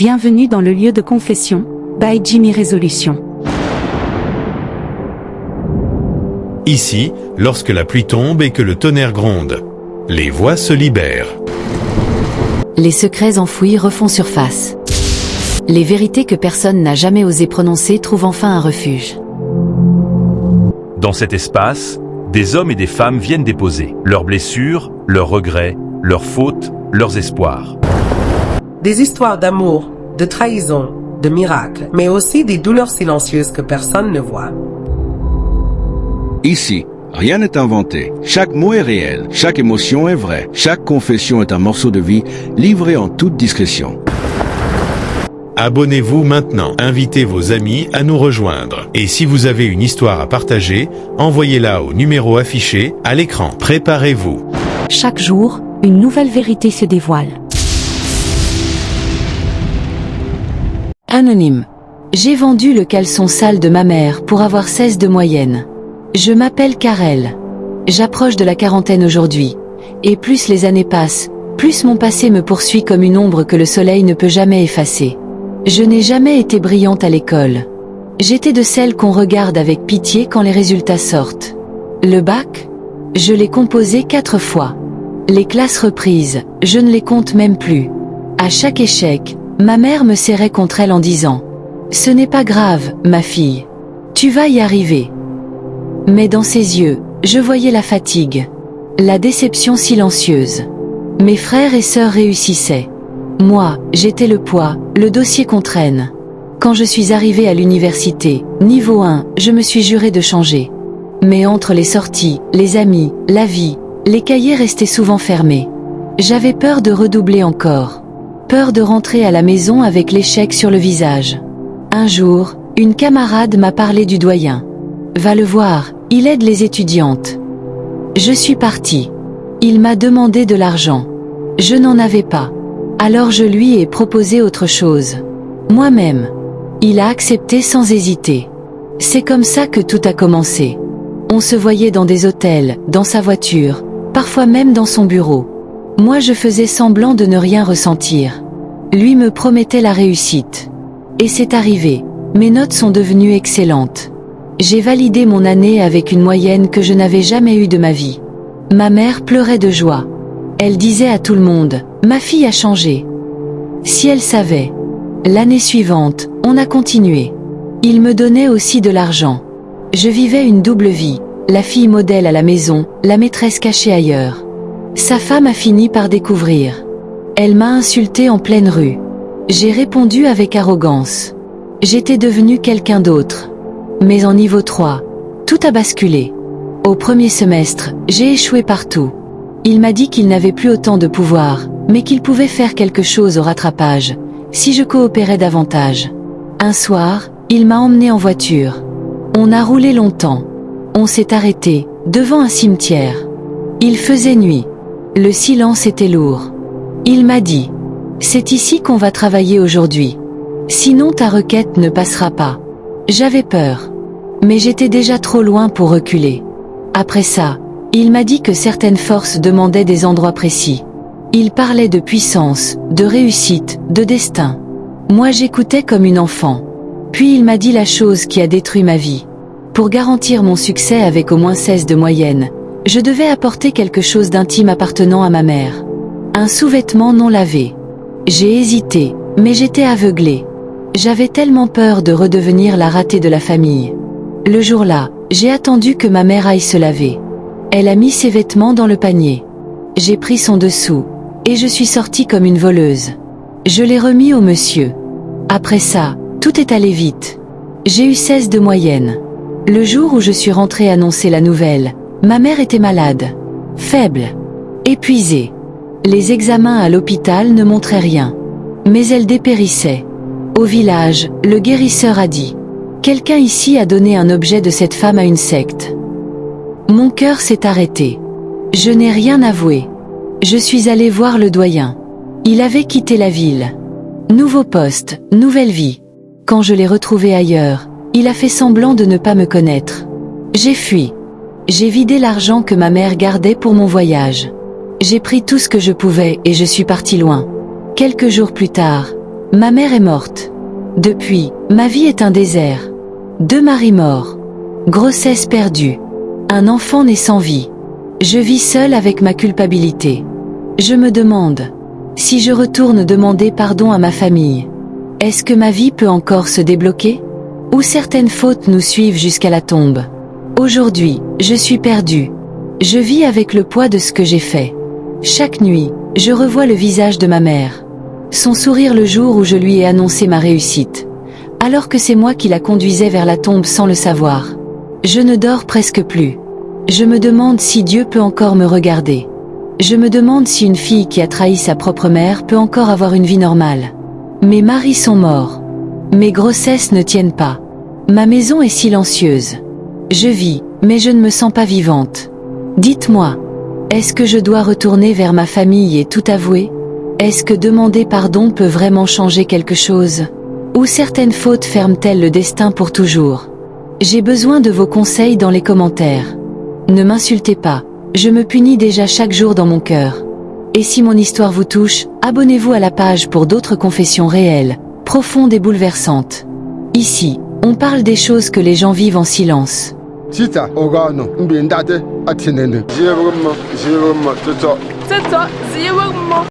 Bienvenue dans le lieu de confession, by Jimmy Résolution. Ici, lorsque la pluie tombe et que le tonnerre gronde, les voix se libèrent. Les secrets enfouis refont surface. Les vérités que personne n'a jamais osé prononcer trouvent enfin un refuge. Dans cet espace, des hommes et des femmes viennent déposer leurs blessures, leurs regrets, leurs fautes, leurs espoirs. Des histoires d'amour, de trahison, de miracles, mais aussi des douleurs silencieuses que personne ne voit. Ici, rien n'est inventé. Chaque mot est réel, chaque émotion est vraie, chaque confession est un morceau de vie livré en toute discrétion. Abonnez-vous maintenant, invitez vos amis à nous rejoindre. Et si vous avez une histoire à partager, envoyez-la au numéro affiché à l'écran. Préparez-vous. Chaque jour, une nouvelle vérité se dévoile. Anonyme. J'ai vendu le caleçon sale de ma mère pour avoir 16 de moyenne. Je m'appelle Karel. J'approche de la quarantaine aujourd'hui. Et plus les années passent, plus mon passé me poursuit comme une ombre que le soleil ne peut jamais effacer. Je n'ai jamais été brillante à l'école. J'étais de celles qu'on regarde avec pitié quand les résultats sortent. Le bac? Je l'ai composé 4 fois. Les classes reprises, je ne les compte même plus. À chaque échec, ma mère me serrait contre elle en disant « Ce n'est pas grave, ma fille. Tu vas y arriver. » Mais dans ses yeux, je voyais la fatigue, la déception silencieuse. Mes frères et sœurs réussissaient. Moi, j'étais le poids, le dossier qu'on traîne. Quand je suis arrivée à l'université, niveau 1, je me suis juré de changer. Mais entre les sorties, les amis, la vie, les cahiers restaient souvent fermés. J'avais peur de redoubler encore. Peur de rentrer à la maison avec l'échec sur le visage. Un jour, une camarade m'a parlé du doyen. Va le voir, il aide les étudiantes. Je suis partie. Il m'a demandé de l'argent. Je n'en avais pas. Alors je lui ai proposé autre chose. Moi-même. Il a accepté sans hésiter. C'est comme ça que tout a commencé. On se voyait dans des hôtels, dans sa voiture, parfois même dans son bureau. Moi je faisais semblant de ne rien ressentir. Lui me promettait la réussite. Et c'est arrivé. Mes notes sont devenues excellentes. J'ai validé mon année avec une moyenne que je n'avais jamais eue de ma vie. Ma mère pleurait de joie. Elle disait à tout le monde, « Ma fille a changé. » Si elle savait. L'année suivante, on a continué. Il me donnait aussi de l'argent. Je vivais une double vie, la fille modèle à la maison, la maîtresse cachée ailleurs. Sa femme a fini par découvrir. Elle m'a insulté en pleine rue. J'ai répondu avec arrogance. J'étais devenu quelqu'un d'autre. Mais en niveau 3, tout a basculé. Au premier semestre, j'ai échoué partout. Il m'a dit qu'il n'avait plus autant de pouvoir, mais qu'il pouvait faire quelque chose au rattrapage, si je coopérais davantage. Un soir, il m'a emmené en voiture. On a roulé longtemps. On s'est arrêté, devant un cimetière. Il faisait nuit. Le silence était lourd. Il m'a dit « C'est ici qu'on va travailler aujourd'hui. Sinon ta requête ne passera pas. » J'avais peur. Mais j'étais déjà trop loin pour reculer. Après ça, il m'a dit que certaines forces demandaient des endroits précis. Il parlait de puissance, de réussite, de destin. Moi j'écoutais comme une enfant. Puis il m'a dit la chose qui a détruit ma vie. Pour garantir mon succès avec au moins 16 de moyenne, je devais apporter quelque chose d'intime appartenant à ma mère. Un sous-vêtement non lavé. J'ai hésité, mais j'étais aveuglée. J'avais tellement peur de redevenir la ratée de la famille. Le jour-là, j'ai attendu que ma mère aille se laver. Elle a mis ses vêtements dans le panier. J'ai pris son dessous, et je suis sortie comme une voleuse. Je l'ai remis au monsieur. Après ça, tout est allé vite. J'ai eu 16 de moyenne. Le jour où je suis rentrée annoncer la nouvelle, ma mère était malade. Faible. Épuisée. Les examens à l'hôpital ne montraient rien. Mais elle dépérissait. Au village, le guérisseur a dit « Quelqu'un ici a donné un objet de cette femme à une secte. » Mon cœur s'est arrêté. Je n'ai rien avoué. Je suis allée voir le doyen. Il avait quitté la ville. Nouveau poste, nouvelle vie. Quand je l'ai retrouvé ailleurs, il a fait semblant de ne pas me connaître. J'ai fui. J'ai vidé l'argent que ma mère gardait pour mon voyage. J'ai pris tout ce que je pouvais et je suis partie loin. Quelques jours plus tard, Ma mère est morte. Depuis, ma vie est un désert. 2 maris morts. Grossesse perdue. Un enfant né sans vie. Je vis seule avec ma culpabilité. Je me demande, si je retourne demander pardon à ma famille, est-ce que ma vie peut encore se débloquer? Ou certaines fautes nous suivent jusqu'à la tombe? Aujourd'hui, je suis perdue. Je vis avec le poids de ce que j'ai fait. Chaque nuit, je revois le visage de ma mère. Son sourire le jour où je lui ai annoncé ma réussite. Alors que c'est moi qui la conduisais vers la tombe sans le savoir. Je ne dors presque plus. Je me demande si Dieu peut encore me regarder. Je me demande si une fille qui a trahi sa propre mère peut encore avoir une vie normale. Mes maris sont morts. Mes grossesses ne tiennent pas. Ma maison est silencieuse. Je vis, mais je ne me sens pas vivante. Dites-moi, est-ce que je dois retourner vers ma famille et tout avouer? Est-ce que demander pardon peut vraiment changer quelque chose? Ou certaines fautes ferment-elles le destin pour toujours? J'ai besoin de vos conseils dans les commentaires. Ne m'insultez pas, je me punis déjà chaque jour dans mon cœur. Et si mon histoire vous touche, abonnez-vous à la page pour d'autres confessions réelles, profondes et bouleversantes. Ici, on parle des choses que les gens vivent en silence. 진짜 오가노 mbindade atinene.